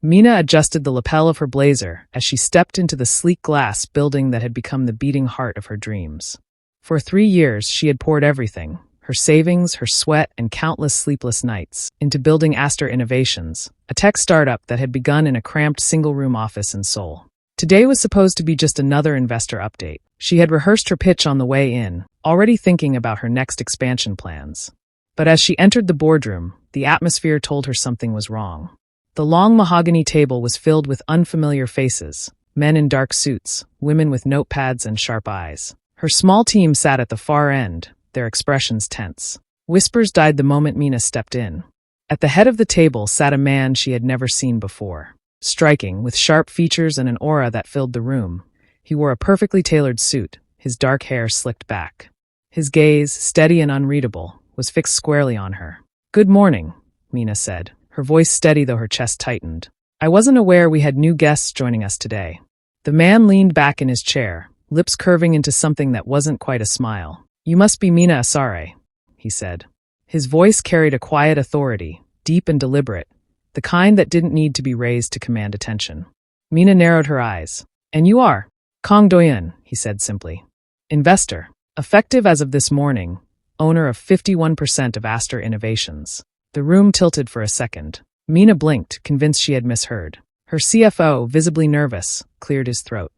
Mina adjusted the lapel of her blazer as she stepped into the sleek glass building that had become the beating heart of her dreams. For 3 years, she had poured everything, her savings, her sweat, and countless sleepless nights, into building Aster Innovations, a tech startup that had begun in a cramped single-room office in Seoul. Today was supposed to be just another investor update. She had rehearsed her pitch on the way in, already thinking about her next expansion plans. But as she entered the boardroom, the atmosphere told her something was wrong. The long mahogany table was filled with unfamiliar faces, men in dark suits, women with notepads and sharp eyes. Her small team sat at the far end, their expressions tense. Whispers died the moment Mina stepped in. At the head of the table sat a man she had never seen before. Striking, with sharp features and an aura that filled the room. He wore a perfectly tailored suit, his dark hair slicked back. His gaze, steady and unreadable, was fixed squarely on her. "Good morning," Mina said, her voice steady though her chest tightened. "I wasn't aware we had new guests joining us today." The man leaned back in his chair, lips curving into something that wasn't quite a smile. "You must be Mina Asare," he said. His voice carried a quiet authority, deep and deliberate, the kind that didn't need to be raised to command attention. Mina narrowed her eyes. "And you are?" "Kang Doyoon," he said simply. "Investor. Effective as of this morning, owner of 51% of Aster Innovations." The room tilted for a second. Mina blinked, convinced she had misheard. Her CFO, visibly nervous, cleared his throat.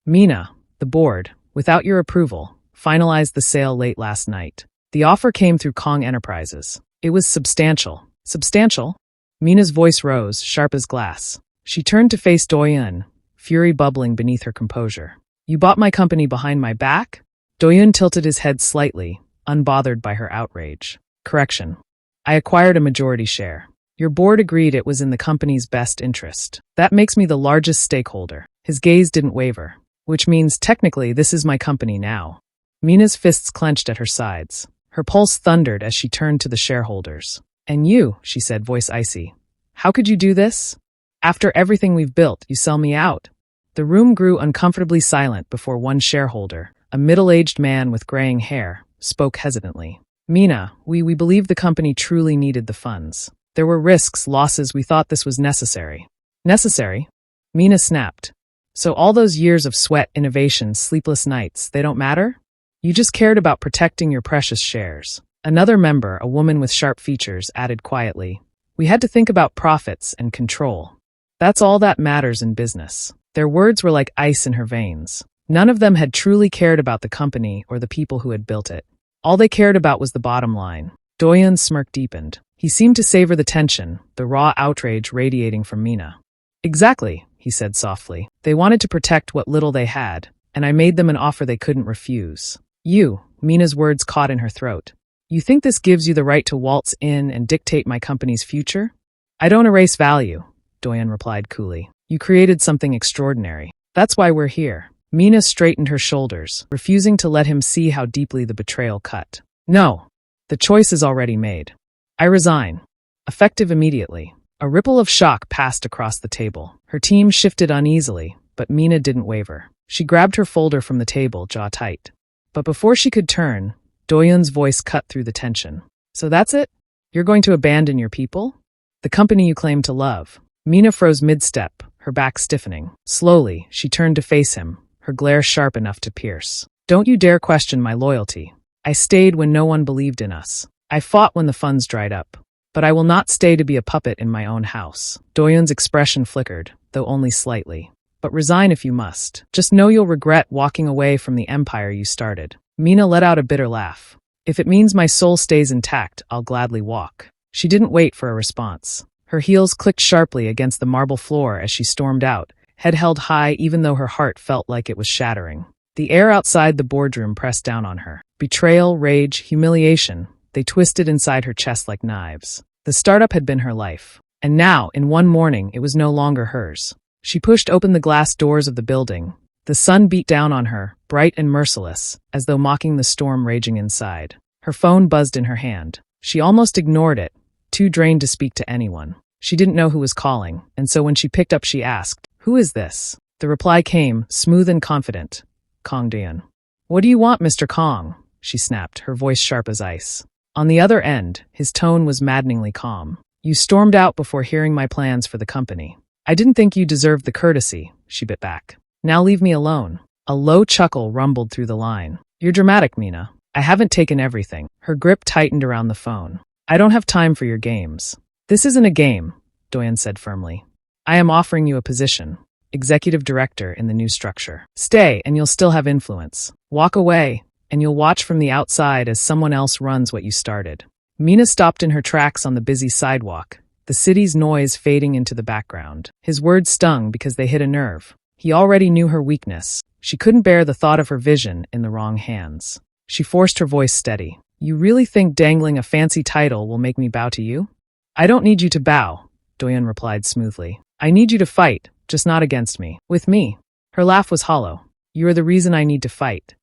"Mina, the board, without your approval, finalized the sale late last night. The offer came through Kong Enterprises. It was substantial." "Substantial?" Mina's voice rose, sharp as glass. She turned to face Doyoon, fury bubbling beneath her composure. "You bought my company behind my back?" Doyoon tilted his head slightly, unbothered by her outrage. "Correction. I acquired a majority share. Your board agreed it was in the company's best interest. That makes me the largest stakeholder." His gaze didn't waver. "Which means, technically, this is my company now." Mina's fists clenched at her sides. Her pulse thundered as she turned to the shareholders. "And you," she said, voice icy. "How could you do this? After everything we've built, you sell me out." The room grew uncomfortably silent before one shareholder, a middle-aged man with graying hair, spoke hesitantly. "Mina, we believed the company truly needed the funds. There were risks, losses, we thought this was necessary." "Necessary?" Mina snapped. "So all those years of sweat, innovation, sleepless nights, they don't matter? You just cared about protecting your precious shares." Another member, a woman with sharp features, added quietly, "We had to think about profits and control. That's all that matters in business." Their words were like ice in her veins. None of them had truly cared about the company or the people who had built it. All they cared about was the bottom line. Doyoon's smirk deepened. He seemed to savor the tension, the raw outrage radiating from Mina. "Exactly," he said softly. "They wanted to protect what little they had, and I made them an offer they couldn't refuse." "You," Mina's words caught in her throat. "You think this gives you the right to waltz in and dictate my company's future?" "I don't erase value," Doyoon replied coolly. "You created something extraordinary. That's why we're here." Mina straightened her shoulders, refusing to let him see how deeply the betrayal cut. "No. The choice is already made. I resign. Effective immediately." A ripple of shock passed across the table. Her team shifted uneasily, but Mina didn't waver. She grabbed her folder from the table, jaw tight. But before she could turn, Doyoon's voice cut through the tension. "So that's it? You're going to abandon your people? The company you claim to love?" Mina froze mid-step, her back stiffening. Slowly, she turned to face him, her glare sharp enough to pierce. "Don't you dare question my loyalty. I stayed when no one believed in us. I fought when the funds dried up. But I will not stay to be a puppet in my own house." Doyoon's expression flickered, though only slightly. "But resign if you must. Just know you'll regret walking away from the empire you started." Mina let out a bitter laugh. "If it means my soul stays intact, I'll gladly walk." She didn't wait for a response. Her heels clicked sharply against the marble floor as she stormed out, head held high even though her heart felt like it was shattering. The air outside the boardroom pressed down on her. Betrayal, rage, humiliation, they twisted inside her chest like knives. The startup had been her life. And now, in one morning, it was no longer hers. She pushed open the glass doors of the building. The sun beat down on her, bright and merciless, as though mocking the storm raging inside. Her phone buzzed in her hand. She almost ignored it, too drained to speak to anyone. She didn't know who was calling, and so when she picked up she asked, "Who is this?" The reply came, smooth and confident. "Kang Doyoon." "What do you want, Mr. Kang?" she snapped, her voice sharp as ice. On the other end, his tone was maddeningly calm. "You stormed out before hearing my plans for the company. I didn't think you deserved the courtesy, she bit back. Now leave me alone. A low chuckle rumbled through the line. You're dramatic, Mina. I haven't taken everything. Her grip tightened around the phone. I don't have time for your games. This isn't a game, Doyoon said firmly. I am offering you a position. Executive director in the new structure. Stay, and you'll still have influence. Walk away, and you'll watch from the outside as someone else runs what you started. Mina stopped in her tracks on the busy sidewalk, the city's noise fading into the background. His words stung because they hit a nerve. He already knew her weakness. She couldn't bear the thought of her vision in the wrong hands. She forced her voice steady. You really think dangling a fancy title will make me bow to you? I don't need you to bow, Doyoon replied smoothly. I need you to fight, just not against me. With me. Her laugh was hollow. You are the reason I need to fight.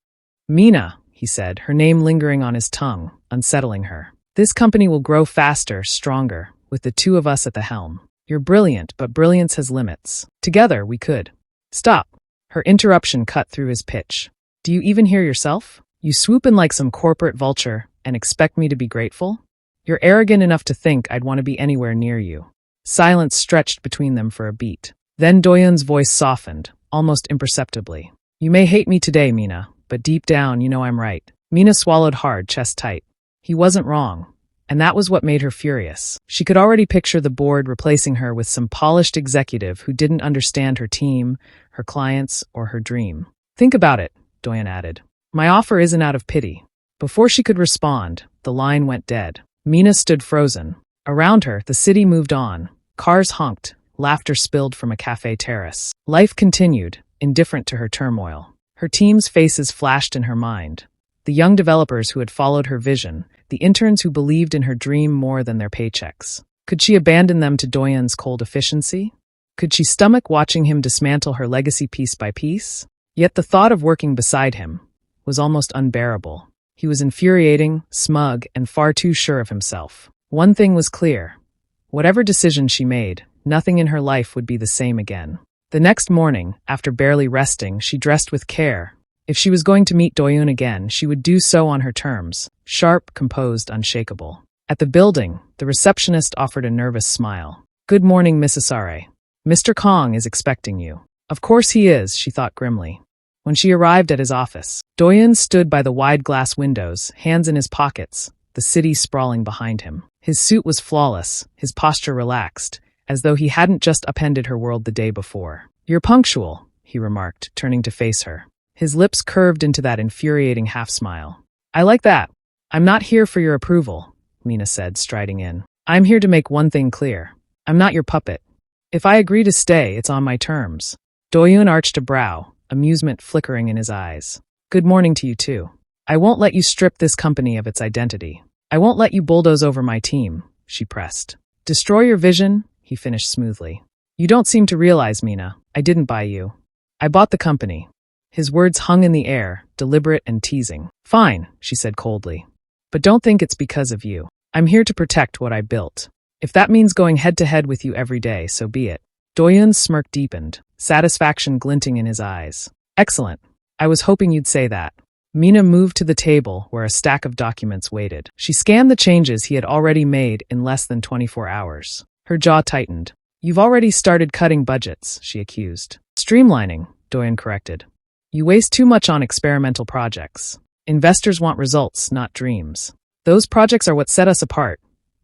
Mina, he said, her name lingering on his tongue, unsettling her. This company will grow faster, stronger, with the two of us at the helm. You're brilliant, but brilliance has limits. Together, we could. Stop. Her interruption cut through his pitch. Do you even hear yourself? You swoop in like some corporate vulture and expect me to be grateful? You're arrogant enough to think I'd want to be anywhere near you. Silence stretched between them for a beat. Then Doyoon's voice softened, almost imperceptibly. You may hate me today, Mina, but deep down you know I'm right. Mina swallowed hard, chest tight. He wasn't wrong. And that was what made her furious. She could already picture the board replacing her with some polished executive who didn't understand her team, her clients, or her dream. Think about it, Doyoon added. My offer isn't out of pity. Before she could respond, the line went dead. Mina stood frozen. Around her, the city moved on. Cars honked, laughter spilled from a cafe terrace. Life continued, indifferent to her turmoil. Her team's faces flashed in her mind. The young developers who had followed her vision, the interns who believed in her dream more than their paychecks. Could she abandon them to Doyoon's cold efficiency? Could she stomach watching him dismantle her legacy piece by piece? Yet the thought of working beside him was almost unbearable. He was infuriating, smug, and far too sure of himself. One thing was clear. Whatever decision she made, nothing in her life would be the same again. The next morning, after barely resting, she dressed with care. If she was going to meet Doyoon again, she would do so on her terms, sharp, composed, unshakable. At the building, the receptionist offered a nervous smile. Good morning, Mrs. Sare. Mr. Kang is expecting you. Of course he is, she thought grimly. When she arrived at his office, Doyoon stood by the wide glass windows, hands in his pockets, the city sprawling behind him. His suit was flawless, his posture relaxed, as though he hadn't just upended her world the day before. You're punctual, he remarked, turning to face her. His lips curved into that infuriating half-smile. I like that. I'm not here for your approval, Mina said, striding in. I'm here to make one thing clear. I'm not your puppet. If I agree to stay, it's on my terms. Doyoon arched a brow, amusement flickering in his eyes. Good morning to you too. I won't let you strip this company of its identity. I won't let you bulldoze over my team, she pressed. Destroy your vision, he finished smoothly. You don't seem to realize, Mina, I didn't buy you. I bought the company. His words hung in the air, deliberate and teasing. Fine, she said coldly. But don't think it's because of you. I'm here to protect what I built. If that means going head-to-head with you every day, so be it. Doyoon's smirk deepened, satisfaction glinting in his eyes. Excellent. I was hoping you'd say that. Mina moved to the table where a stack of documents waited. She scanned the changes he had already made in less than 24 hours. Her jaw tightened. You've already started cutting budgets, she accused. Streamlining, Doyoon corrected. You waste too much on experimental projects. Investors want results, not dreams. Those projects are what set us apart,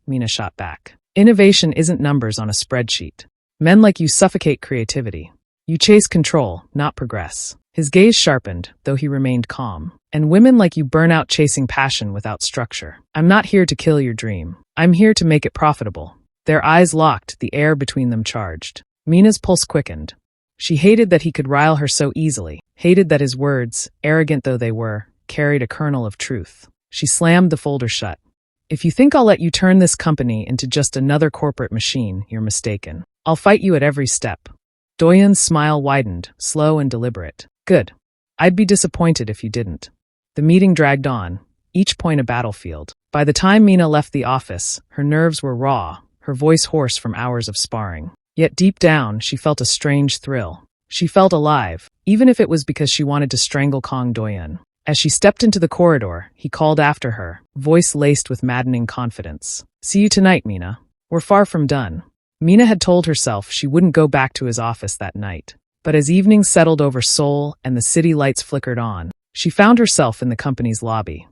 Mina shot back. Innovation isn't numbers on a spreadsheet. Men like you suffocate creativity. You chase control, not progress. His gaze sharpened, though he remained calm. And women like you burn out chasing passion without structure. I'm not here to kill your dream. I'm here to make it profitable. Their eyes locked, the air between them charged. Mina's pulse quickened. She hated that he could rile her so easily, hated that his words, arrogant though they were, carried a kernel of truth. She slammed the folder shut. If you think I'll let you turn this company into just another corporate machine, you're mistaken. I'll fight you at every step. Doyoon's smile widened, slow and deliberate. Good. I'd be disappointed if you didn't. The meeting dragged on, each point a battlefield. By the time Mina left the office, her nerves were raw, her voice hoarse from hours of sparring. Yet deep down, she felt a strange thrill. She felt alive, even if it was because she wanted to strangle Kang Doyoon. As she stepped into the corridor, he called after her, voice laced with maddening confidence. See you tonight, Mina. We're far from done. Mina had told herself she wouldn't go back to his office that night. But as evening settled over Seoul and the city lights flickered on, she found herself in the company's lobby.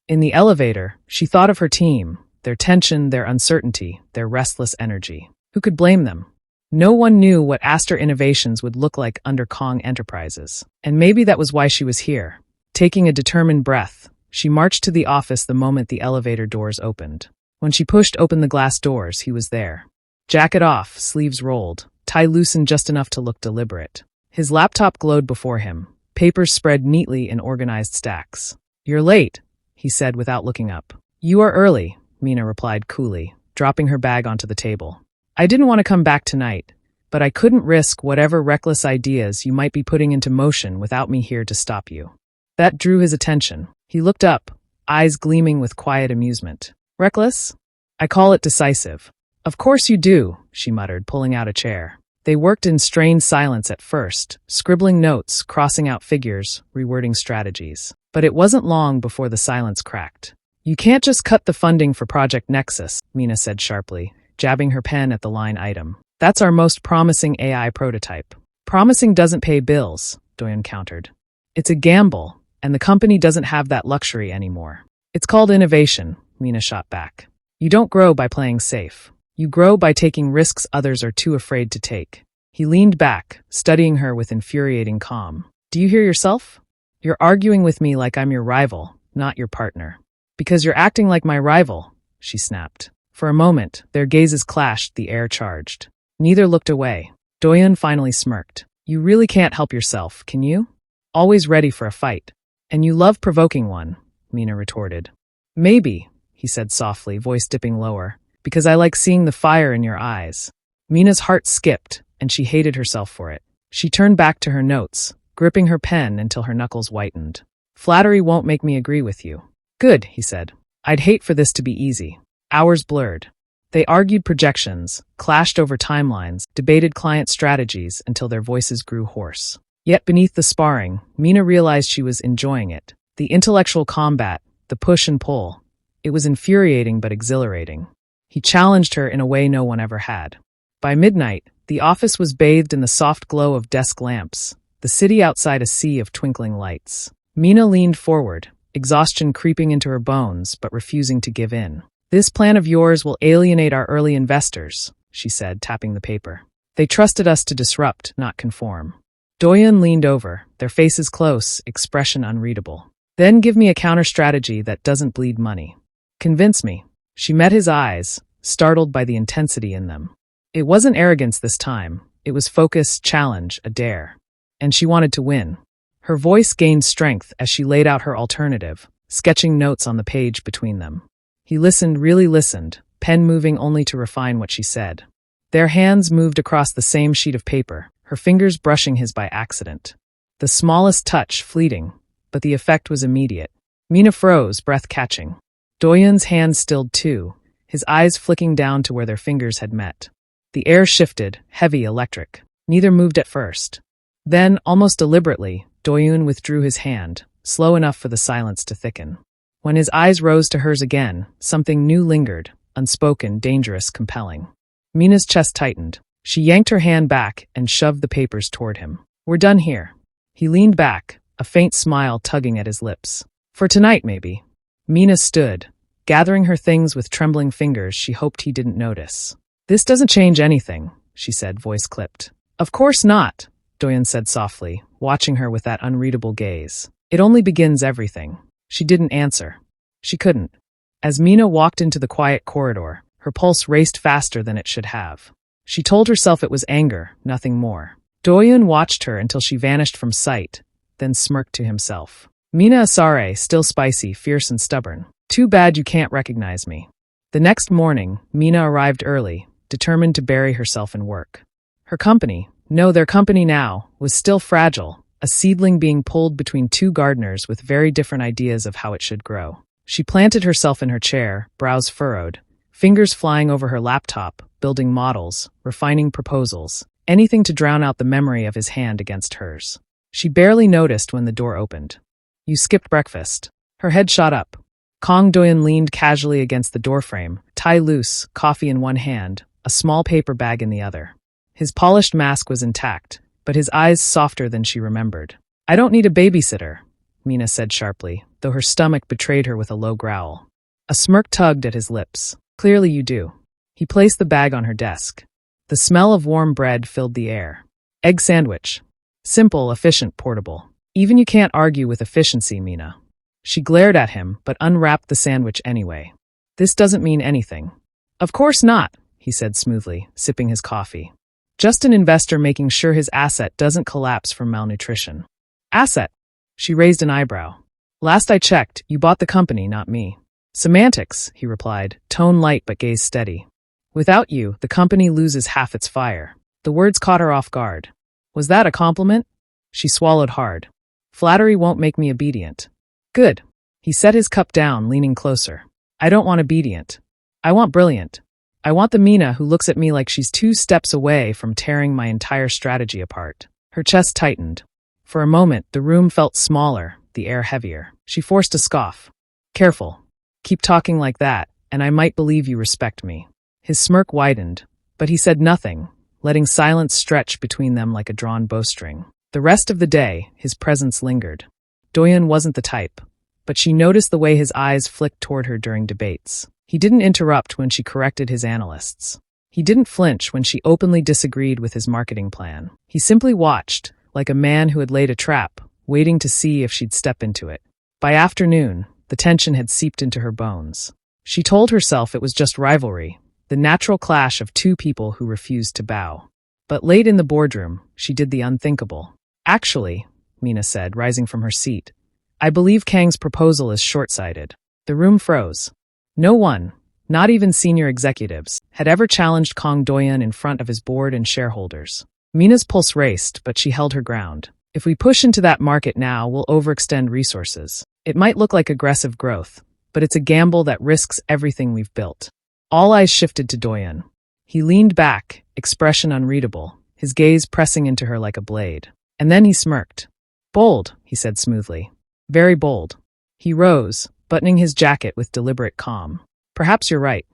In the elevator, she thought of her team, their tension, their uncertainty, their restless energy. Who could blame them? No one knew what Aster Innovations would look like under Kang Enterprises. And maybe that was why she was here. Taking a determined breath, she marched to the office the moment the elevator doors opened. When she pushed open the glass doors, he was there. Jacket off, sleeves rolled, tie loosened just enough to look deliberate. His laptop glowed before him, papers spread neatly in organized stacks. "You're late," he said without looking up. "You are early," Mina replied coolly, dropping her bag onto the table. "I didn't want to come back tonight, but I couldn't risk whatever reckless ideas you might be putting into motion without me here to stop you." That drew his attention. He looked up, eyes gleaming with quiet amusement. "Reckless? I call it decisive." "Of course you do," she muttered, pulling out a chair. They worked in strained silence at first, scribbling notes, crossing out figures, rewording strategies. But it wasn't long before the silence cracked. "You can't just cut the funding for Project Nexus," Mina said sharply, jabbing her pen at the line item. "That's our most promising AI prototype." "Promising doesn't pay bills," Doyoon countered. "It's a gamble, and the company doesn't have that luxury anymore." "It's called innovation," Mina shot back. "You don't grow by playing safe. You grow by taking risks others are too afraid to take." He leaned back, studying her with infuriating calm. "Do you hear yourself? You're arguing with me like I'm your rival, not your partner." "Because you're acting like my rival," she snapped. For a moment, their gazes clashed, the air charged. Neither looked away. Doyoon finally smirked. "You really can't help yourself, can you? Always ready for a fight. And you love provoking one," Mina retorted. "Maybe," he said softly, voice dipping lower, "because I like seeing the fire in your eyes." Mina's heart skipped, and she hated herself for it. She turned back to her notes, gripping her pen until her knuckles whitened. "Flattery won't make me agree with you." "Good," he said. "I'd hate for this to be easy." Hours blurred. They argued projections, clashed over timelines, debated client strategies until their voices grew hoarse. Yet beneath the sparring, Mina realized she was enjoying it. The intellectual combat, the push and pull. It was infuriating but exhilarating. He challenged her in a way no one ever had. By midnight, the office was bathed in the soft glow of desk lamps, the city outside a sea of twinkling lights. Mina leaned forward, exhaustion creeping into her bones but refusing to give in. "This plan of yours will alienate our early investors," she said, tapping the paper. "They trusted us to disrupt, not conform." Doyoon leaned over, their faces close, expression unreadable. "Then give me a counter-strategy that doesn't bleed money. Convince me." She met his eyes, startled by the intensity in them. It wasn't arrogance this time. It was focus, challenge, a dare. And she wanted to win. Her voice gained strength as she laid out her alternative, sketching notes on the page between them. He listened, really listened, pen moving only to refine what she said. Their hands moved across the same sheet of paper, her fingers brushing his by accident. The smallest touch, fleeting, but the effect was immediate. Mina froze, breath catching. Doyoon's hands stilled too, his eyes flicking down to where their fingers had met. The air shifted, heavy, electric. Neither moved at first. Then, almost deliberately, Doyoon withdrew his hand, slow enough for the silence to thicken. When his eyes rose to hers again, something new lingered, unspoken, dangerous, compelling. Mina's chest tightened. She yanked her hand back and shoved the papers toward him. "We're done here." He leaned back, a faint smile tugging at his lips. "For tonight, maybe." Mina stood, gathering her things with trembling fingers she hoped he didn't notice. "This doesn't change anything," she said, voice clipped. "Of course not," Doyoon said softly, watching her with that unreadable gaze. "It only begins everything." She didn't answer. She couldn't. As Mina walked into the quiet corridor, her pulse raced faster than it should have. She told herself it was anger, nothing more. Doyoon watched her until she vanished from sight, then smirked to himself. "Mina Asare, still spicy, fierce and stubborn. Too bad you can't recognize me." The next morning, Mina arrived early, determined to bury herself in work. Her company, their company now, was still fragile, a seedling being pulled between two gardeners with very different ideas of how it should grow. She planted herself in her chair, brows furrowed, fingers flying over her laptop, building models, refining proposals, anything to drown out the memory of his hand against hers. She barely noticed when the door opened. "You skipped breakfast." Her head shot up. Kang Doyoon leaned casually against the doorframe, tie loose, coffee in one hand, a a small paper bag in the other. His polished mask was intact, but his eyes softer than she remembered. "I don't need a babysitter," Mina said sharply, though her stomach betrayed her with a low growl. A smirk tugged at his lips. "Clearly you do." He placed the bag on her desk. The smell of warm bread filled the air. Egg sandwich. Simple, efficient, portable. Even you can't argue with efficiency, Mina. She glared at him, but unwrapped the sandwich anyway. "This doesn't mean anything." "Of course not," he said smoothly, sipping his coffee. "Just an investor making sure his asset doesn't collapse from malnutrition." "Asset?" She raised an eyebrow. "Last I checked, you bought the company, not me." "Semantics," he replied, tone light but gaze steady. "Without you, the company loses half its fire." The words caught her off guard. Was that a compliment? She swallowed hard. "Flattery won't make me obedient." "Good." He set his cup down, leaning closer. "I don't want obedient. I want brilliant. I want the Mina who looks at me like she's 2 steps away from tearing my entire strategy apart." Her chest tightened. For a moment, the room felt smaller, the air heavier. She forced a scoff. "Careful. Keep talking like that, and I might believe you respect me." His smirk widened, but he said nothing, letting silence stretch between them like a drawn bowstring. The rest of the day, his presence lingered. Doyoon wasn't the type, but she noticed the way his eyes flicked toward her during debates. He didn't interrupt when she corrected his analysts. He didn't flinch when she openly disagreed with his marketing plan. He simply watched, like a man who had laid a trap, waiting to see if she'd step into it. By afternoon, the tension had seeped into her bones. She told herself it was just rivalry, the natural clash of 2 people who refused to bow. But late in the boardroom, she did the unthinkable. "Actually," Mina said, rising from her seat, "I believe Kang's proposal is short-sighted." The room froze. No one, not even senior executives, had ever challenged Kang Doyoon in front of his board and shareholders. Mina's pulse raced, but she held her ground. "If we push into that market now, we'll overextend resources. It might look like aggressive growth, but it's a gamble that risks everything we've built." All eyes shifted to Doyoon. He leaned back, expression unreadable, his gaze pressing into her like a blade. And then he smirked. "Bold," he said smoothly. "Very bold." He rose, buttoning his jacket with deliberate calm. "Perhaps you're right.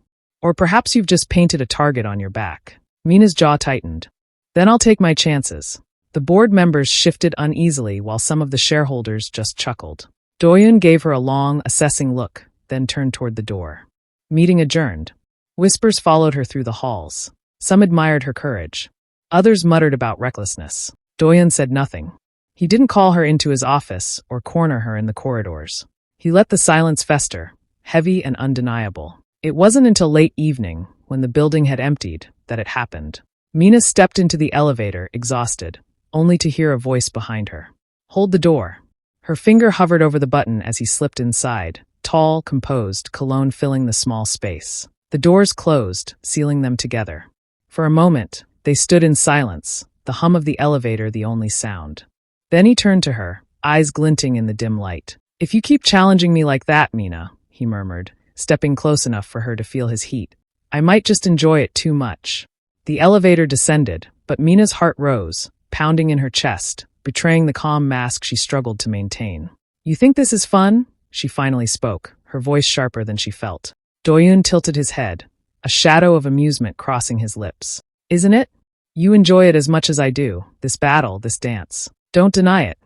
Or perhaps you've just painted a target on your back." Mina's jaw tightened. "Then I'll take my chances." The board members shifted uneasily while some of the shareholders just chuckled. Doyoon gave her a long, assessing look, then turned toward the door. Meeting adjourned. Whispers followed her through the halls. Some admired her courage. Others muttered about recklessness. Doyoon said nothing. He didn't call her into his office or corner her in the corridors. He let the silence fester, heavy and undeniable. It wasn't until late evening, when the building had emptied, that it happened. Mina stepped into the elevator, exhausted, only to hear a voice behind her. "Hold the door." Her finger hovered over the button as he slipped inside, tall, composed, cologne filling the small space. The doors closed, sealing them together. For a moment, they stood in silence, the hum of the elevator the only sound. Then he turned to her, eyes glinting in the dim light. "If you keep challenging me like that, Mina," he murmured, stepping close enough for her to feel his heat, "I might just enjoy it too much." The elevator descended, but Mina's heart rose, pounding in her chest, betraying the calm mask she struggled to maintain. "You think this is fun?" She finally spoke, her voice sharper than she felt. Doyoon tilted his head, a shadow of amusement crossing his lips. "Isn't it? You enjoy it as much as I do, this battle, this dance. Don't deny it."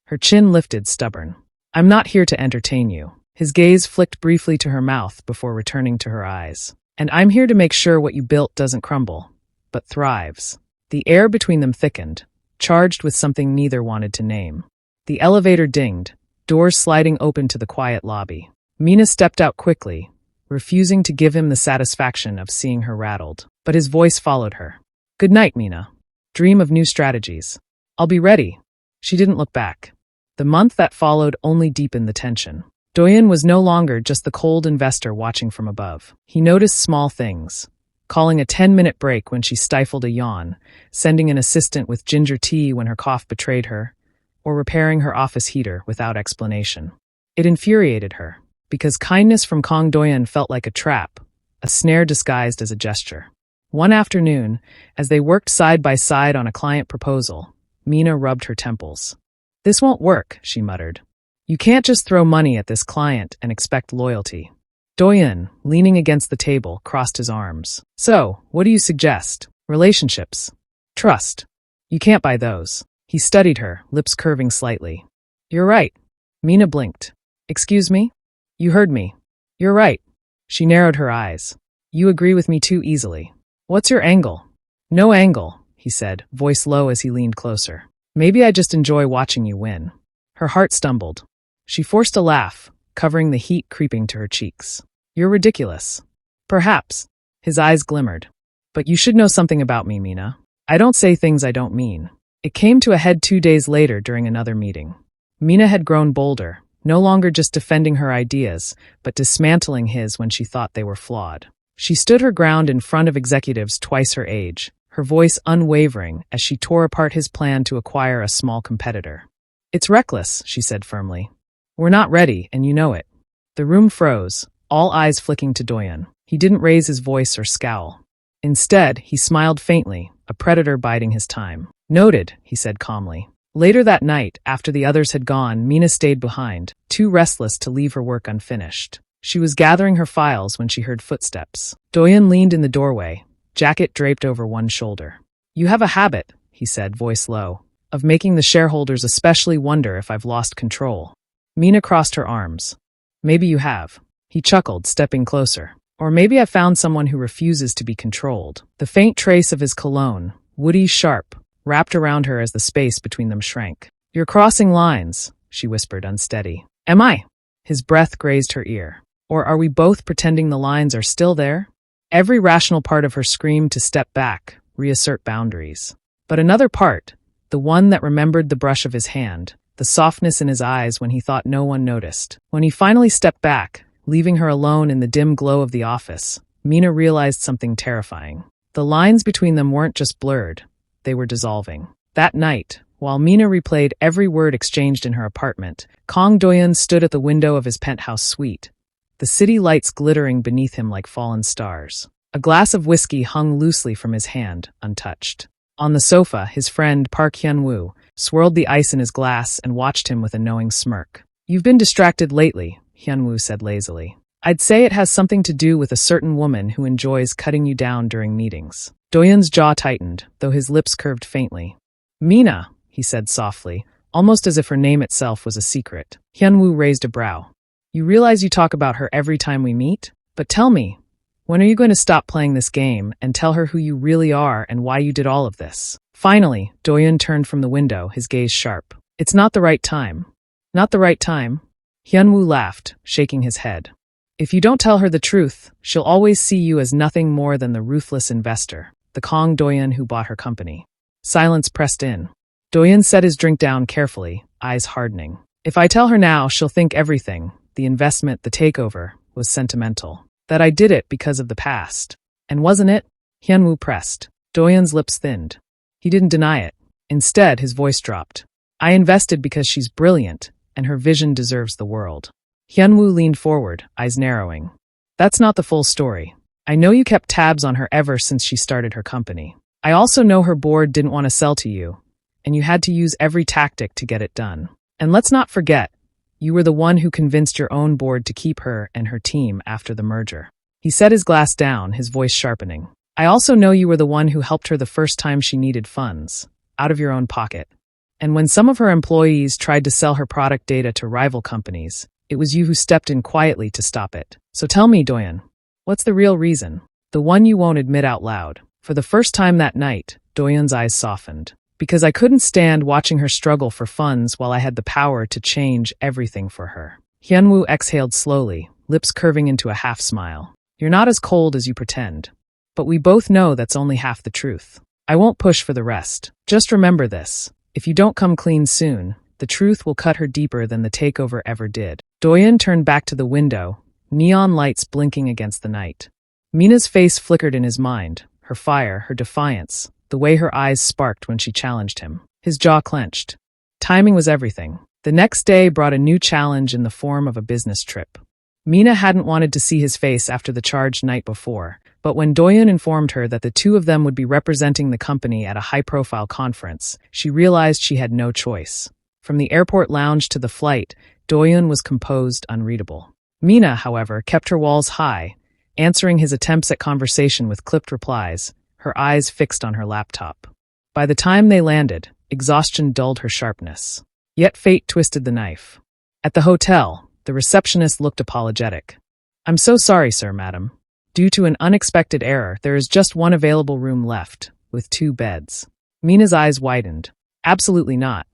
Her chin lifted, stubborn. "I'm not here to entertain you." His gaze flicked briefly to her mouth before returning to her eyes. "And I'm here to make sure what you built doesn't crumble, but thrives." The air between them thickened, charged with something neither wanted to name. The elevator dinged, doors sliding open to the quiet lobby. Mina stepped out quickly, refusing to give him the satisfaction of seeing her rattled. But his voice followed her. "Good night, Mina. Dream of new strategies." "I'll be ready." She didn't look back. The month that followed only deepened the tension. Doyoon was no longer just the cold investor watching from above. He noticed small things, calling a 10-minute break when she stifled a yawn, sending an assistant with ginger tea when her cough betrayed her, or repairing her office heater without explanation. It infuriated her, because kindness from Kang Doyoon felt like a trap, a snare disguised as a gesture. One afternoon, as they worked side by side on a client proposal, Mina rubbed her temples. "This won't work," she muttered. "You can't just throw money at this client and expect loyalty." Doyoon, leaning against the table, crossed his arms. So, what do you suggest? Relationships? Trust? You can't buy those. He studied her, lips curving slightly. You're right. Mina blinked. Excuse me? You heard me. You're right. She narrowed her eyes. You agree with me too easily. What's your angle? No angle, he said, voice low as he leaned closer. Maybe I just enjoy watching you win. Her heart stumbled. She forced a laugh, covering the heat creeping to her cheeks. You're ridiculous. Perhaps. His eyes glimmered. But you should know something about me, Mina. I don't say things I don't mean. It came to a head 2 days later during another meeting. Mina had grown bolder, no longer just defending her ideas, but dismantling his when she thought they were flawed. She stood her ground in front of executives twice her age, her voice unwavering as she tore apart his plan to acquire a small competitor. It's reckless, she said firmly. We're not ready, and you know it. The room froze, all eyes flicking to Doyoon. He didn't raise his voice or scowl. Instead, he smiled faintly, a predator biding his time. Noted, he said calmly. Later that night, after the others had gone, Mina stayed behind, too restless to leave her work unfinished. She was gathering her files when she heard footsteps. Doyoon leaned in the doorway, jacket draped over one shoulder. You have a habit, he said, voice low, of making the shareholders especially wonder if I've lost control. Mina crossed her arms. Maybe you have. He chuckled, stepping closer. Or maybe I found someone who refuses to be controlled. The faint trace of his cologne, woody sharp, wrapped around her as the space between them shrank. You're crossing lines, she whispered, unsteady. Am I? His breath grazed her ear. Or are we both pretending the lines are still there? Every rational part of her screamed to step back, reassert boundaries. But another part, the one that remembered the brush of his hand, the softness in his eyes when he thought no one noticed. When he finally stepped back, leaving her alone in the dim glow of the office, Mina realized something terrifying. The lines between them weren't just blurred, they were dissolving. That night, while Mina replayed every word exchanged in her apartment, Kang Doyoon stood at the window of his penthouse suite, the city lights glittering beneath him like fallen stars. A glass of whiskey hung loosely from his hand, untouched. On the sofa, his friend Park Hyun-woo swirled the ice in his glass and watched him with a knowing smirk. You've been distracted lately, Hyun-woo said lazily. I'd say it has something to do with a certain woman who enjoys cutting you down during meetings. Doyoon's jaw tightened, though his lips curved faintly. Mina, he said softly, almost as if her name itself was a secret. Hyun-woo raised a brow. You realize you talk about her every time we meet? But tell me, when are you going to stop playing this game and tell her who you really are and why you did all of this? Finally, Doyoon turned from the window, his gaze sharp. It's not the right time. Not the right time? Hyun-woo laughed, shaking his head. If you don't tell her the truth, she'll always see you as nothing more than the ruthless investor, the Kang Doyoon who bought her company. Silence pressed in. Doyoon set his drink down carefully, eyes hardening. If I tell her now, she'll think everything, the investment, the takeover, was sentimental. That I did it because of the past. And wasn't it? Hyun-woo pressed. Doyoon's lips thinned. He didn't deny it. Instead, his voice dropped. I invested because she's brilliant, and her vision deserves the world. Hyun-woo leaned forward, eyes narrowing. That's not the full story. I know you kept tabs on her ever since she started her company. I also know her board didn't want to sell to you, and you had to use every tactic to get it done. And let's not forget, you were the one who convinced your own board to keep her and her team after the merger. He set his glass down, his voice sharpening. I also know you were the one who helped her the first time she needed funds, out of your own pocket. And when some of her employees tried to sell her product data to rival companies, it was you who stepped in quietly to stop it. So tell me, Doyoon, what's the real reason? The one you won't admit out loud. For the first time that night, Doyoon's eyes softened. Because I couldn't stand watching her struggle for funds while I had the power to change everything for her. Hyun-woo exhaled slowly, lips curving into a half smile. You're not as cold as you pretend. But we both know that's only half the truth. I won't push for the rest. Just remember this. If you don't come clean soon, the truth will cut her deeper than the takeover ever did. Doyoon turned back to the window, neon lights blinking against the night. Mina's face flickered in his mind, her fire, her defiance, the way her eyes sparked when she challenged him. His jaw clenched. Timing was everything. The next day brought a new challenge in the form of a business trip. Mina hadn't wanted to see his face after the charged night before, but when Doyoon informed her that the two of them would be representing the company at a high-profile conference, she realized she had no choice. From the airport lounge to the flight, Doyoon was composed, unreadable. Mina, however, kept her walls high, answering his attempts at conversation with clipped replies, her eyes fixed on her laptop. By the time they landed, exhaustion dulled her sharpness. Yet fate twisted the knife. At the hotel, the receptionist looked apologetic. "I'm so sorry, sir, madam. Due to an unexpected error, there is just one available room left, with 2 beds." Mina's eyes widened. "Absolutely not.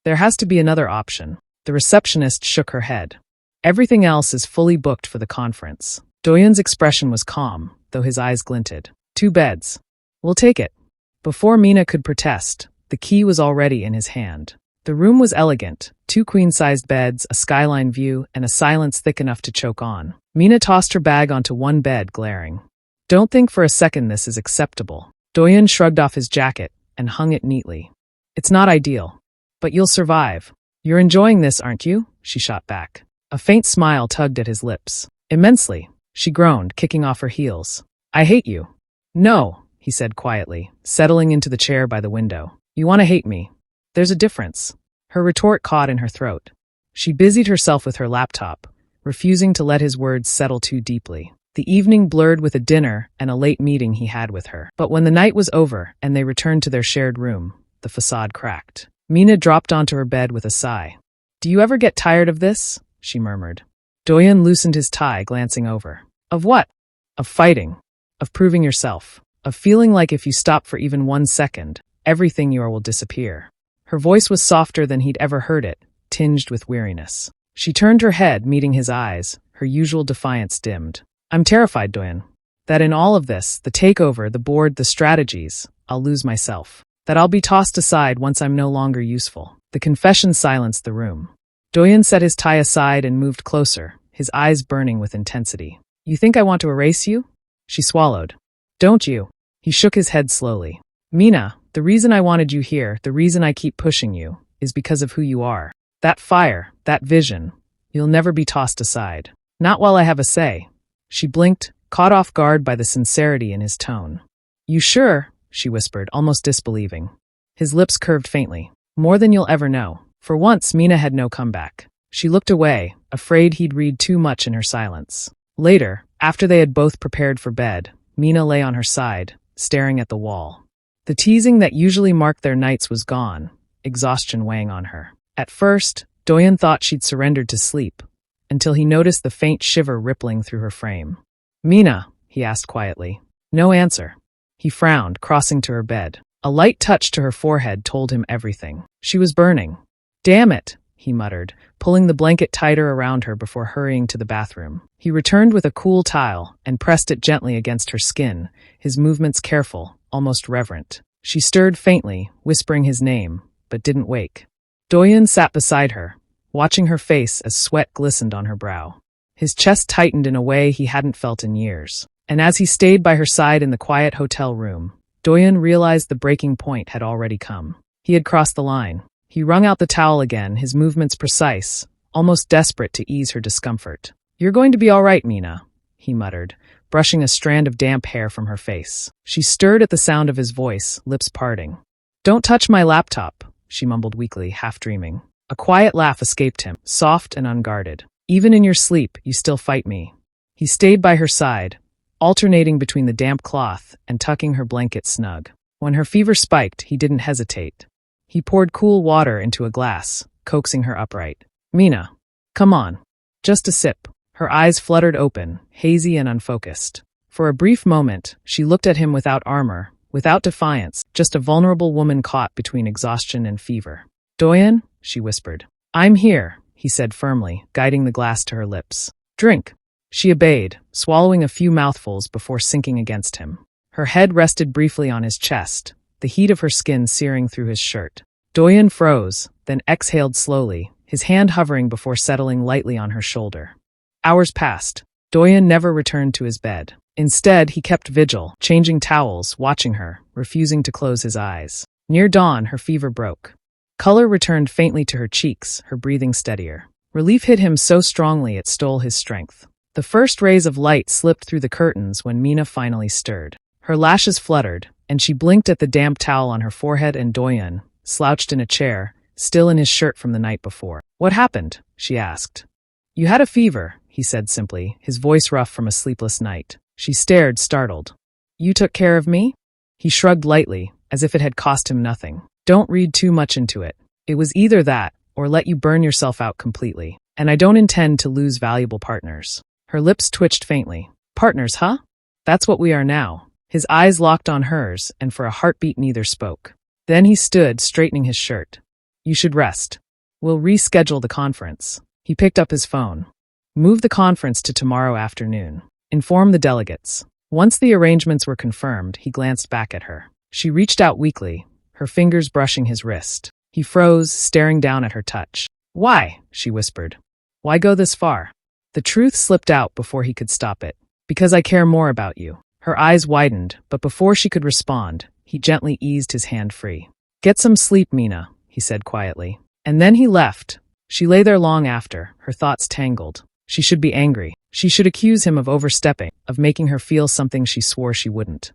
There has to be another option." The receptionist shook her head. "Everything else is fully booked for the conference." Doyoon's expression was calm, though his eyes glinted. 2 beds. "We'll take it." Before Mina could protest, the key was already in his hand. The room was elegant, 2 queen-sized beds, a skyline view, and a silence thick enough to choke on. Mina tossed her bag onto one bed, glaring. "Don't think for a second this is acceptable." Doyoon shrugged off his jacket and hung it neatly. "It's not ideal. But you'll survive. You're enjoying this, aren't you?" she shot back. A faint smile tugged at his lips. "Immensely," she groaned, kicking off her heels. "I hate you." "No," he said quietly, settling into the chair by the window. "You want to hate me. There's a difference." Her retort caught in her throat. She busied herself with her laptop, refusing to let his words settle too deeply. The evening blurred with a dinner and a late meeting he had with her. But when the night was over and they returned to their shared room, the facade cracked. Mina dropped onto her bed with a sigh. "Do you ever get tired of this?" she murmured. Doyoon loosened his tie, glancing over. "Of what?" "Of fighting. Of proving yourself. Of feeling like if you stop for even 1 second, everything you are will disappear." Her voice was softer than he'd ever heard it, tinged with weariness. She turned her head, meeting his eyes, her usual defiance dimmed. "I'm terrified, Doyoon. That in all of this, the takeover, the board, the strategies, I'll lose myself. That I'll be tossed aside once I'm no longer useful." The confession silenced the room. Doyoon set his tie aside and moved closer, his eyes burning with intensity. "You think I want to erase you?" She swallowed. "Don't you?" He shook his head slowly. "Mina, the reason I wanted you here, the reason I keep pushing you, is because of who you are. That fire, that vision, you'll never be tossed aside. Not while I have a say." She blinked, caught off guard by the sincerity in his tone. "You sure?" she whispered, almost disbelieving. His lips curved faintly. "More than you'll ever know." For once, Mina had no comeback. She looked away, afraid he'd read too much in her silence. Later, after they had both prepared for bed, Mina lay on her side, staring at the wall. The teasing that usually marked their nights was gone, exhaustion weighing on her. At first, Doyoon thought she'd surrendered to sleep, until he noticed the faint shiver rippling through her frame. "Mina," he asked quietly. No answer. He frowned, crossing to her bed. A light touch to her forehead told him everything. She was burning. "Damn it," he muttered, pulling the blanket tighter around her before hurrying to the bathroom. He returned with a cool towel and pressed it gently against her skin, his movements careful, almost reverent. She stirred faintly, whispering his name, but didn't wake. Doyoon sat beside her, watching her face as sweat glistened on her brow. His chest tightened in a way he hadn't felt in years. And as he stayed by her side in the quiet hotel room, Doyoon realized the breaking point had already come. He had crossed the line. He wrung out the towel again, his movements precise, almost desperate to ease her discomfort. "You're going to be all right, Mina," he muttered, brushing a strand of damp hair from her face. She stirred at the sound of his voice, lips parting. "Don't touch my laptop," she mumbled weakly, half dreaming. A quiet laugh escaped him, soft and unguarded. "Even in your sleep, you still fight me." He stayed by her side, alternating between the damp cloth and tucking her blanket snug. When her fever spiked, he didn't hesitate. He poured cool water into a glass, coaxing her upright. "Mina, come on. Just a sip." Her eyes fluttered open, hazy and unfocused. For a brief moment, she looked at him without armor, without defiance, just a vulnerable woman caught between exhaustion and fever. "Doyoon," she whispered. "I'm here," he said firmly, guiding the glass to her lips. "Drink." She obeyed, swallowing a few mouthfuls before sinking against him. Her head rested briefly on his chest, the heat of her skin searing through his shirt. Doyoon froze, then exhaled slowly, his hand hovering before settling lightly on her shoulder. Hours passed. Doyoon never returned to his bed. Instead, he kept vigil, changing towels, watching her, refusing to close his eyes. Near dawn, her fever broke. Color returned faintly to her cheeks, her breathing steadier. Relief hit him so strongly it stole his strength. The first rays of light slipped through the curtains when Mina finally stirred. Her lashes fluttered, and she blinked at the damp towel on her forehead and Doyoon, slouched in a chair, still in his shirt from the night before. "What happened?" she asked. "You had a fever," he said simply, his voice rough from a sleepless night. She stared, startled. You took care of me? He shrugged lightly, as if it had cost him nothing. Don't read too much into it. It was either that, or let you burn yourself out completely. And I don't intend to lose valuable partners. Her lips twitched faintly. Partners, huh? That's what we are now. His eyes locked on hers, and for a heartbeat neither spoke. Then he stood, straightening his shirt. You should rest. We'll reschedule the conference. He picked up his phone. Move the conference to tomorrow afternoon. Inform the delegates. Once the arrangements were confirmed, he glanced back at her. She reached out weakly, her fingers brushing his wrist. He froze, staring down at her touch. Why? She whispered. Why go this far? The truth slipped out before he could stop it. Because I care more about you. Her eyes widened, but before she could respond, he gently eased his hand free. Get some sleep, Mina, he said quietly. And then he left. She lay there long after, her thoughts tangled. She should be angry. She should accuse him of overstepping, of making her feel something she swore she wouldn't.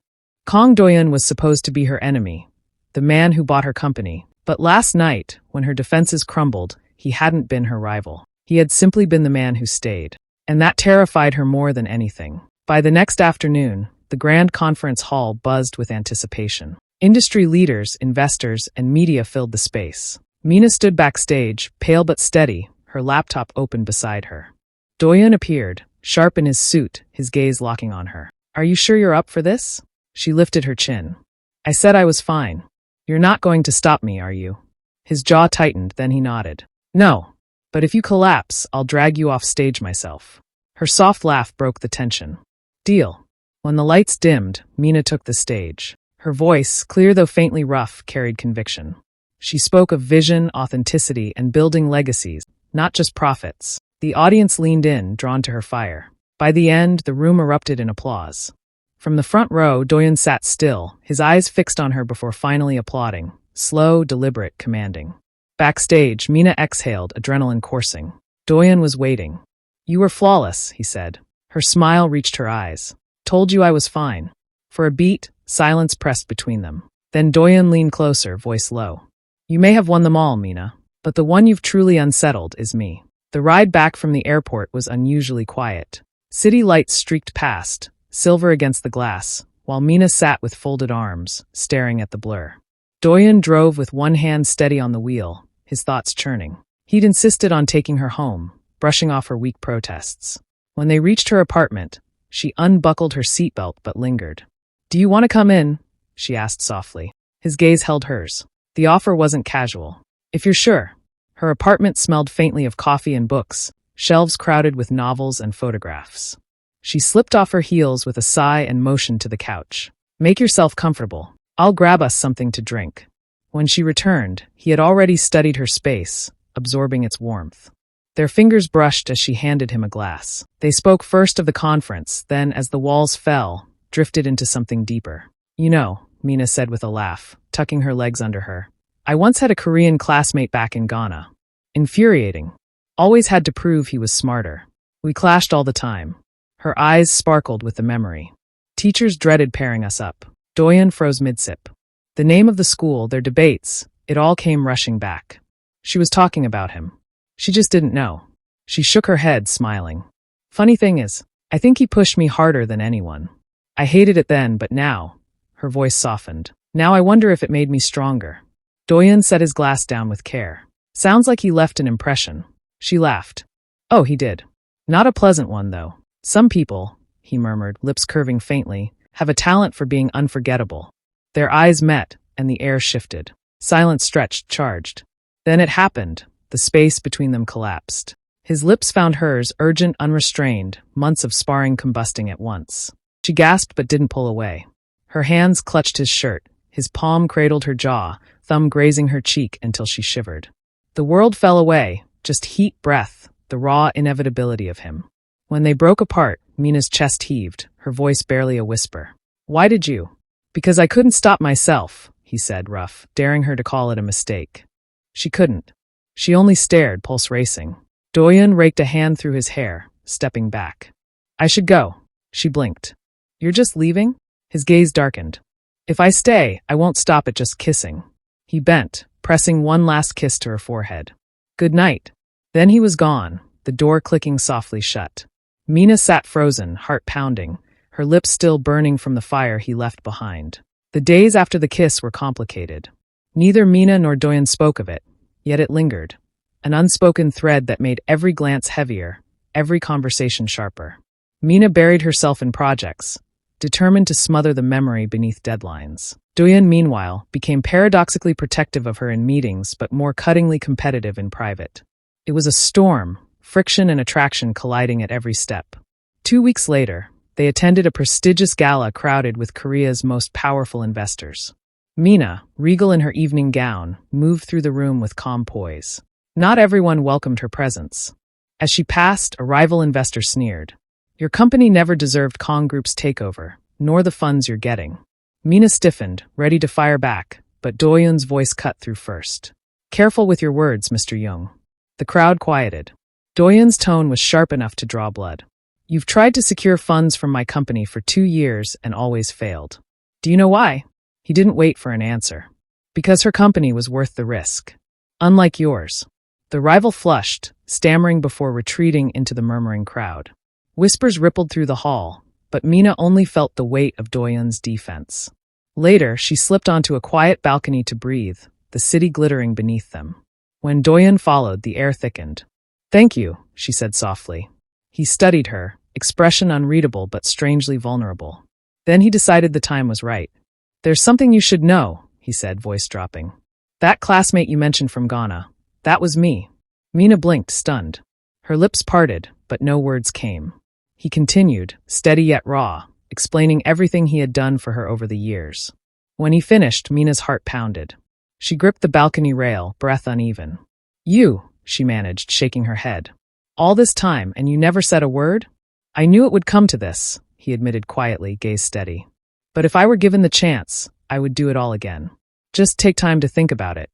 Kang Doyoon was supposed to be her enemy, the man who bought her company. But last night, when her defenses crumbled, he hadn't been her rival. He had simply been the man who stayed. And that terrified her more than anything. By the next afternoon, the grand conference hall buzzed with anticipation. Industry leaders, investors, and media filled the space. Mina stood backstage, pale but steady, her laptop open beside her. Doyoon appeared, sharp in his suit, his gaze locking on her. Are you sure you're up for this? She lifted her chin. I said I was fine. You're not going to stop me, are you? His jaw tightened, then he nodded. No. But if you collapse, I'll drag you off stage myself. Her soft laugh broke the tension. Deal. When the lights dimmed, Mina took the stage. Her voice, clear though faintly rough, carried conviction. She spoke of vision, authenticity, and building legacies, not just profits. The audience leaned in, drawn to her fire. By the end, the room erupted in applause. From the front row, Doyoon sat still, his eyes fixed on her before finally applauding. Slow, deliberate, commanding. Backstage, Mina exhaled, adrenaline coursing. Doyoon was waiting. You were flawless, he said. Her smile reached her eyes. Told you I was fine. For a beat, silence pressed between them. Then Doyoon leaned closer, voice low. You may have won them all, Mina, but the one you've truly unsettled is me. The ride back from the airport was unusually quiet. City lights streaked past, silver against the glass, while Mina sat with folded arms, staring at the blur. Doyoon drove with one hand steady on the wheel, his thoughts churning. He'd insisted on taking her home, brushing off her weak protests. When they reached her apartment, she unbuckled her seatbelt but lingered. Do you want to come in? She asked softly. His gaze held hers. The offer wasn't casual. If you're sure. Her apartment smelled faintly of coffee and books, shelves crowded with novels and photographs. She slipped off her heels with a sigh and motioned to the couch. Make yourself comfortable. I'll grab us something to drink. When she returned, he had already studied her space, absorbing its warmth. Their fingers brushed as she handed him a glass. They spoke first of the conference, then, as the walls fell, drifted into something deeper. You know, Mina said with a laugh, tucking her legs under her. I once had a Korean classmate back in Ghana. Infuriating. Always had to prove he was smarter. We clashed all the time. Her eyes sparkled with the memory. Teachers dreaded pairing us up. Doyoon froze mid-sip. The name of the school, their debates, it all came rushing back. She was talking about him. She just didn't know. She shook her head, smiling. Funny thing is, I think he pushed me harder than anyone. I hated it then, but now, her voice softened. Now I wonder if it made me stronger. Doyoon set his glass down with care. Sounds like he left an impression. She laughed. Oh, he did. Not a pleasant one, though. Some people, he murmured, lips curving faintly, have a talent for being unforgettable. Their eyes met, and the air shifted. Silence stretched, charged. Then it happened. The space between them collapsed. His lips found hers, urgent, unrestrained, months of sparring combusting at once. She gasped but didn't pull away. Her hands clutched his shirt. His palm cradled her jaw, thumb grazing her cheek until she shivered. The world fell away, just heat, breath, the raw inevitability of him. When they broke apart, Mina's chest heaved, her voice barely a whisper. Why did you? Because I couldn't stop myself, he said, rough, daring her to call it a mistake. She couldn't. She only stared, pulse racing. Doyoon raked a hand through his hair, stepping back. I should go. She blinked. You're just leaving? His gaze darkened. If I stay, I won't stop at just kissing. He bent, pressing one last kiss to her forehead. Good night. Then he was gone, the door clicking softly shut. Mina sat frozen, heart pounding, her lips still burning from the fire he left behind. The days after the kiss were complicated. Neither Mina nor Doyoon spoke of it, yet it lingered, an unspoken thread that made every glance heavier, every conversation sharper. Mina buried herself in projects, determined to smother the memory beneath deadlines. Doyoon, meanwhile, became paradoxically protective of her in meetings but more cuttingly competitive in private. It was a storm, friction and attraction colliding at every step. 2 weeks later, they attended a prestigious gala crowded with Korea's most powerful investors. Mina, regal in her evening gown, moved through the room with calm poise. Not everyone welcomed her presence. As she passed, a rival investor sneered. "Your company never deserved Kang Group's takeover, nor the funds you're getting." Mina stiffened, ready to fire back, but Doyoon's voice cut through first. "Careful with your words, Mr. Young." The crowd quieted. Doyoon's tone was sharp enough to draw blood. "You've tried to secure funds from my company for 2 years and always failed. Do you know why?" He didn't wait for an answer. "Because her company was worth the risk. Unlike yours." The rival flushed, stammering before retreating into the murmuring crowd. Whispers rippled through the hall, but Mina only felt the weight of Doyoon's defense. Later, she slipped onto a quiet balcony to breathe, the city glittering beneath them. When Doyoon followed, the air thickened. "Thank you," she said softly. He studied her, expression unreadable but strangely vulnerable. Then he decided the time was right. "There's something you should know," he said, voice dropping. "That classmate you mentioned from Ghana, that was me." Mina blinked, stunned. Her lips parted, but no words came. He continued, steady yet raw, explaining everything he had done for her over the years. When he finished, Mina's heart pounded. She gripped the balcony rail, breath uneven. "You," she managed, shaking her head. "All this time, and you never said a word?" "I knew it would come to this," he admitted quietly, gaze steady. "But if I were given the chance, I would do it all again. Just take time to think about it."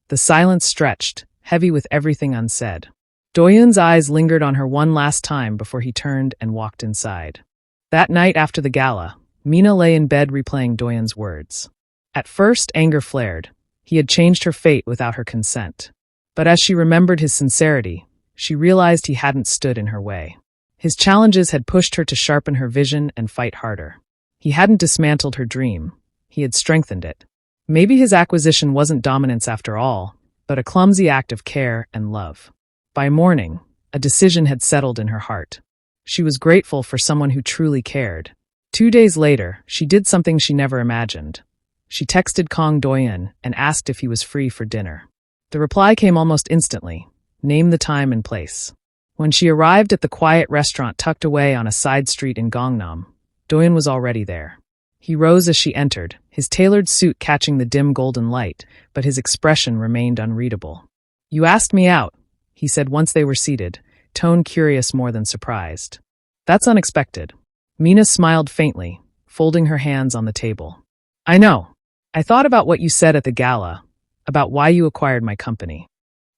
The silence stretched, heavy with everything unsaid. Doyoon's eyes lingered on her one last time before he turned and walked inside. That night after the gala, Mina lay in bed replaying Doyoon's words. At first, anger flared. He had changed her fate without her consent. But as she remembered his sincerity, she realized he hadn't stood in her way. His challenges had pushed her to sharpen her vision and fight harder. He hadn't dismantled her dream. He had strengthened it. Maybe his acquisition wasn't dominance after all, but a clumsy act of care and love. By morning, a decision had settled in her heart. She was grateful for someone who truly cared. 2 days later, she did something she never imagined. She texted Kang Doyoon and asked if he was free for dinner. The reply came almost instantly. Name the time and place. When she arrived at the quiet restaurant tucked away on a side street in Gangnam, Doyoon was already there. He rose as she entered, his tailored suit catching the dim golden light, but his expression remained unreadable. "You asked me out," he said once they were seated, tone curious more than surprised. "That's unexpected." Mina smiled faintly, folding her hands on the table. "I know. I thought about what you said at the gala, about why you acquired my company."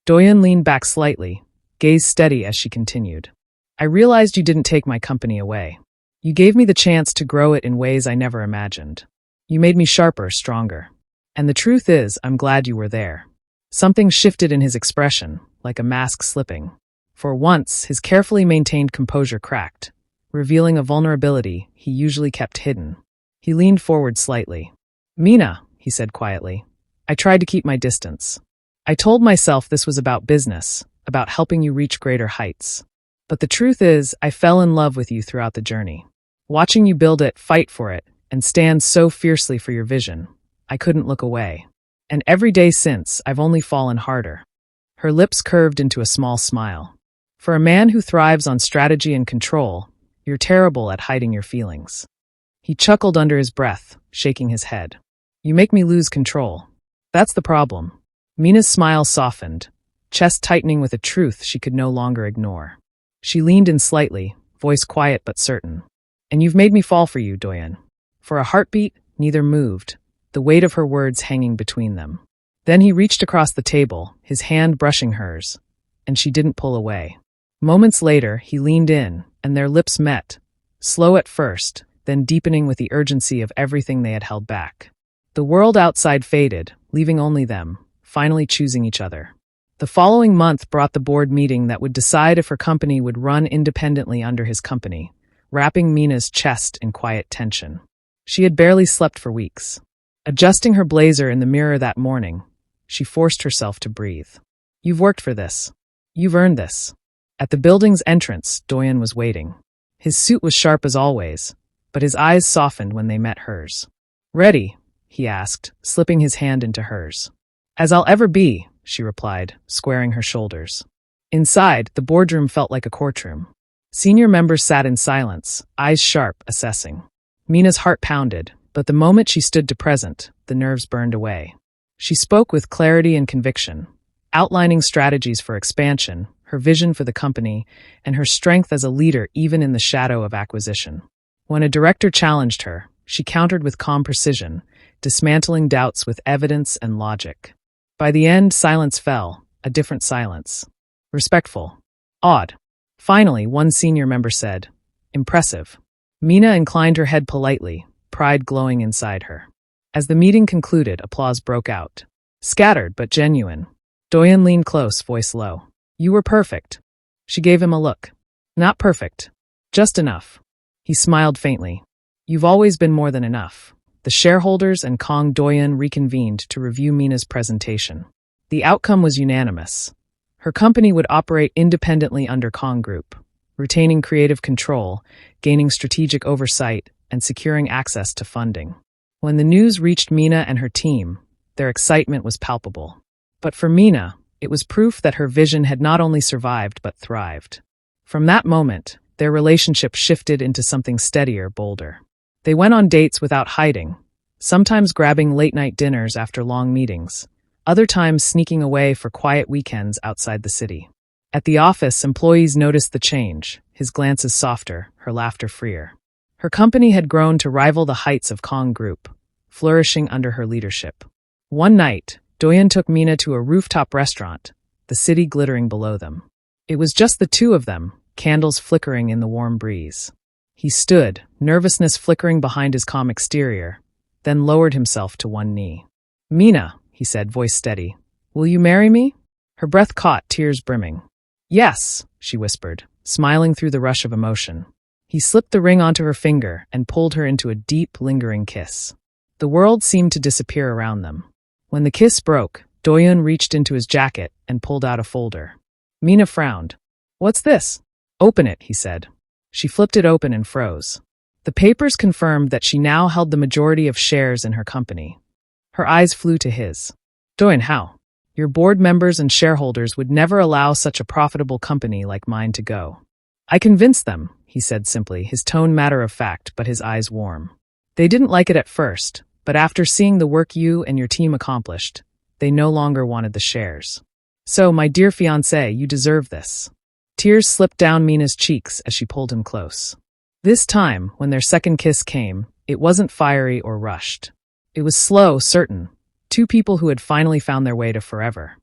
Doyoon leaned back slightly, gaze steady as she continued. "I realized you didn't take my company away. You gave me the chance to grow it in ways I never imagined. You made me sharper, stronger. And the truth is, I'm glad you were there." Something shifted in his expression, like a mask slipping. For once, his carefully maintained composure cracked, revealing a vulnerability he usually kept hidden. He leaned forward slightly. "Mina," he said quietly, "I tried to keep my distance. I told myself this was about business, about helping you reach greater heights. But the truth is, I fell in love with you throughout the journey. Watching you build it, fight for it, and stand so fiercely for your vision, I couldn't look away. And every day since, I've only fallen harder." Her lips curved into a small smile. "For a man who thrives on strategy and control, you're terrible at hiding your feelings." He chuckled under his breath, shaking his head. "You make me lose control. That's the problem." Mina's smile softened, chest tightening with a truth she could no longer ignore. She leaned in slightly, voice quiet but certain. "And you've made me fall for you, Doyoon." For a heartbeat, neither moved, the weight of her words hanging between them. Then he reached across the table, his hand brushing hers, and she didn't pull away. Moments later, he leaned in, and their lips met, slow at first, then deepening with the urgency of everything they had held back. The world outside faded, leaving only them, finally choosing each other. The following month brought the board meeting that would decide if her company would run independently under his company, wrapping Mina's chest in quiet tension. She had barely slept for weeks. Adjusting her blazer in the mirror that morning, she forced herself to breathe. "You've worked for this. You've earned this." At the building's entrance, Doyoon was waiting. His suit was sharp as always, but his eyes softened when they met hers. "Ready?" he asked, slipping his hand into hers. "As I'll ever be," she replied, squaring her shoulders. Inside, the boardroom felt like a courtroom. Senior members sat in silence, eyes sharp, assessing. Mina's heart pounded, but the moment she stood to present, the nerves burned away. She spoke with clarity and conviction, outlining strategies for expansion, her vision for the company, and her strength as a leader even in the shadow of acquisition. When a director challenged her, she countered with calm precision, dismantling doubts with evidence and logic. By the end, silence fell, a different silence. Respectful. Awed. Finally, one senior member said, "Impressive." Mina inclined her head politely, pride glowing inside her. As the meeting concluded, applause broke out. Scattered but genuine. Doyoon leaned close, voice low. "You were perfect." She gave him a look. "Not perfect. Just enough." He smiled faintly. "You've always been more than enough." The shareholders and Kang Doyoon reconvened to review Mina's presentation. The outcome was unanimous. Her company would operate independently under Kang Group, retaining creative control, gaining strategic oversight, and securing access to funding. When the news reached Mina and her team, their excitement was palpable. But for Mina, it was proof that her vision had not only survived but thrived. From that moment, their relationship shifted into something steadier, bolder. They went on dates without hiding, sometimes grabbing late-night dinners after long meetings, other times sneaking away for quiet weekends outside the city. At the office, employees noticed the change, his glances softer, her laughter freer. Her company had grown to rival the heights of Kang Group, flourishing under her leadership. One night, Doyoon took Mina to a rooftop restaurant, the city glittering below them. It was just the two of them, candles flickering in the warm breeze. He stood, nervousness flickering behind his calm exterior, then lowered himself to one knee. "Mina," he said, voice steady, "will you marry me?" Her breath caught, tears brimming. "Yes," she whispered, smiling through the rush of emotion. He slipped the ring onto her finger and pulled her into a deep, lingering kiss. The world seemed to disappear around them. When the kiss broke, Doyoon reached into his jacket and pulled out a folder. Mina frowned. "What's this?" "Open it," he said. She flipped it open and froze. The papers confirmed that she now held the majority of shares in her company. Her eyes flew to his. "Doyoon, how? Your board members and shareholders would never allow such a profitable company like mine to go." "I convinced them," he said simply, his tone matter of fact, but his eyes warm. "They didn't like it at first, but after seeing the work you and your team accomplished, they no longer wanted the shares. So, my dear fiancé, you deserve this." Tears slipped down Mina's cheeks as she pulled him close. This time, when their second kiss came, it wasn't fiery or rushed. It was slow, certain, two people who had finally found their way to forever.